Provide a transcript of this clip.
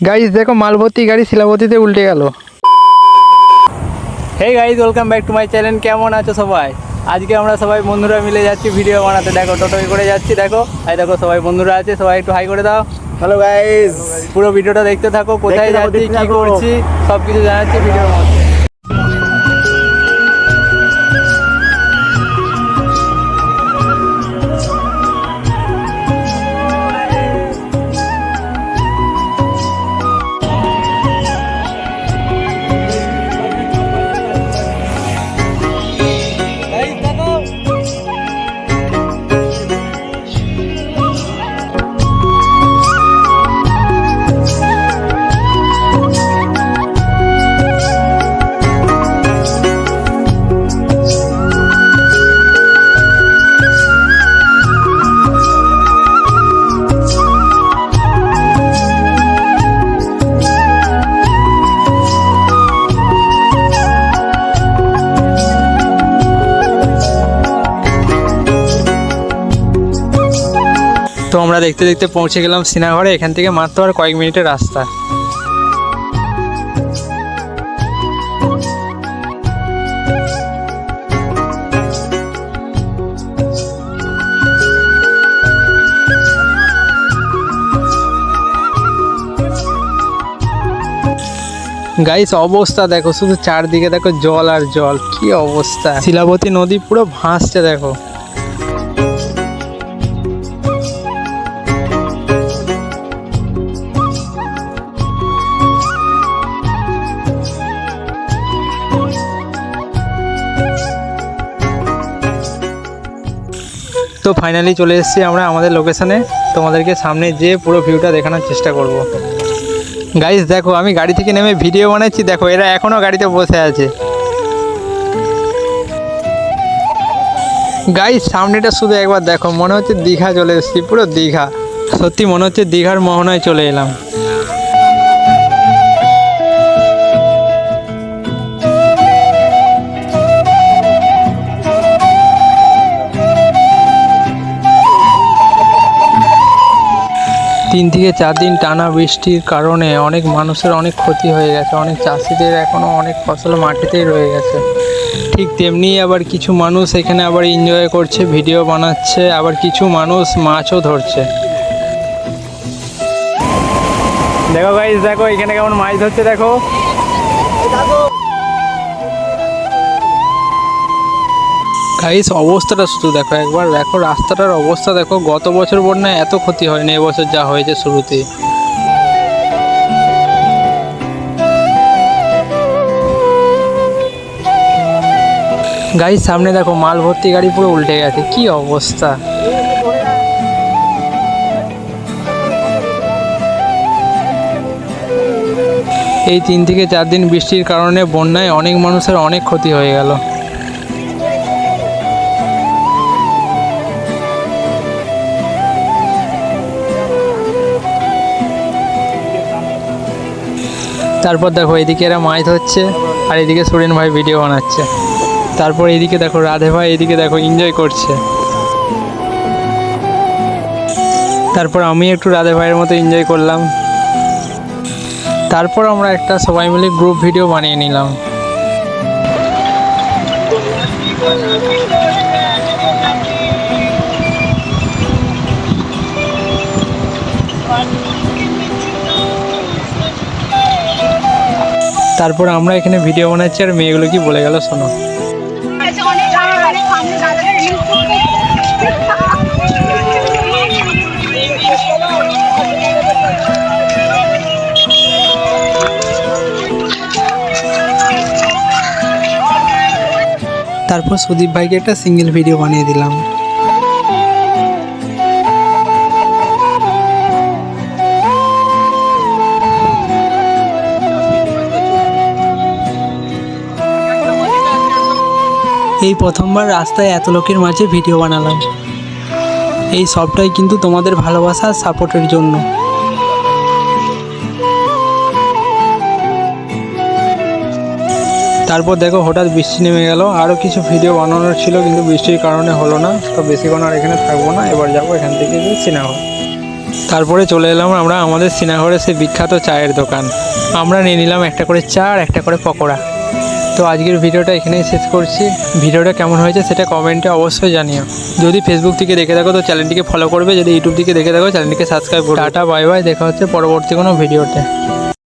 Guys দেখো মাল ভর্তি গাড়ি শিলাবতীতে উল্টে গেল। Hey guys, welcome back to my channel. কেমন আছো সবাই? আজকে আমরা সবাই বন্ধুরা মিলে যাচ্ছি ভিডিও বানাতে। দেখো টোটোয় করে যাচ্ছি, দেখো এই দেখো সবাই বন্ধুরা আছে, সবাই একটু হাই করে দাও। হ্যালো গাইস, পুরো ভিডিওটা দেখতে থাকো, কোথায় দেখতে থাকো, যাচ্ছি, দেখতে কি থাকো। করছি সব কিছু জানাচ্ছি ভিডিওর মধ্যে। তো আমরা দেখতে দেখতে পৌঁছে গেলাম সিনাঘরে। এখান থেকে মাত্র আর কয়েক মিনিটের রাস্তা। গাইস অবস্থা দেখো, শুধু চারদিকে দেখো জল আর জল, কি অবস্থা। শিলাবতী নদী পুরো ভাসছে দেখো। তো ফাইনালি চলে এসেছি আমরা আমাদের লোকেশনে। তোমাদেরকে সামনে যেয়ে পুরো ভিউটা দেখানোর চেষ্টা করব। গাইস দেখো, আমি গাড়ি থেকে নেমে ভিডিও বানাচ্ছি, দেখো এরা এখনও গাড়িতে বসে আছে। গাইস সামনেটা শুধু একবার দেখো, মনে হচ্ছে দীঘা চলে এসেছি, পুরো দীঘা। সত্যি মনে হচ্ছে দীঘার মোহনায় চলে এলাম। তিন থেকে চার দিন টানা বৃষ্টির কারণে অনেক মানুষের অনেক ক্ষতি হয়ে গেছে, অনেক চাষিদের এখনও অনেক ফসল মাটিতেই রয়ে গেছে। ঠিক তেমনি আবার কিছু মানুষ এখানে আবার এনজয় করছে, ভিডিও বানাচ্ছে, আবার কিছু মানুষ মাছও ধরছে। দেখো গাইস, দেখো এখানে কেমন মাছ ধরছে দেখো। গাইস অবস্থাটা শুধু দেখো একবার, দেখো রাস্তাটার অবস্থা দেখো। গত বছর বন্যায় এত ক্ষতি হয়নি, এবছর যা হয়েছে শুরুতে। গাইস সামনে দেখো মাল ভর্তি গাড়ি পুরো উল্টে গেছে, কি অবস্থা। এই 3 থেকে 4 দিন বৃষ্টির কারণে বন্যায় অনেক মানুষের অনেক ক্ষতি হয়ে গেল। তারপর দেখো এদিকে এরা মাছ ধরছে, আর এদিকে সুরেন ভাই ভিডিও বানাচ্ছে। তারপর এদিকে দেখো রাধে ভাই, এদিকে দেখো এনজয় করছে। তারপর আমি একটু রাধে ভাইয়ের মতো এনজয় করলাম। তারপর আমরা একটা সবাই মিলে গ্রুপ ভিডিও বানিয়ে নিলাম। তারপর আমরা এখানে ভিডিও বানাচ্ছি, আর মেয়েগুলো কি বলে গেল শোনো। তারপর সুদীপ ভাইকে একটা সিঙ্গেল ভিডিও বানিয়ে দিলাম। এই প্রথমবার রাস্তায় এত লোকের মাঝে ভিডিও বানালাম। এই সবটাই কিন্তু তোমাদের ভালোবাসা আর সাপোর্টের জন্য। তারপর দেখো হঠাৎ বৃষ্টি নেমে গেল। আরও কিছু ভিডিও বানানোর ছিল কিন্তু বৃষ্টির কারণে হলো না। তো বেশিক্ষণ আর এখানে থাকবো না, এবার যাবো এখান থেকে যে সিনেমা। তারপরে চলে এলাম আমরা আমাদের শ্রীনগরের সেই বিখ্যাত চায়ের দোকান। আমরা নিয়ে নিলাম একটা করে চা আর একটা করে পকোড়া। তো আজকের ভিডিওটা এখানেই শেষ করছি। ভিডিওটা কেমন হয়েছে সেটা কমেন্টে অবশ্যই জানিও। যদি ফেসবুক থেকে দেখে থাকো তো চ্যানেলটিকে ফলো করবে, যদি ইউটিউব থেকে দেখে থাকো চ্যানেলটিকে সাবস্ক্রাইব করবে। টাটা বাই বাই, দেখা হচ্ছে পরবর্তী কোনো ভিডিওতে।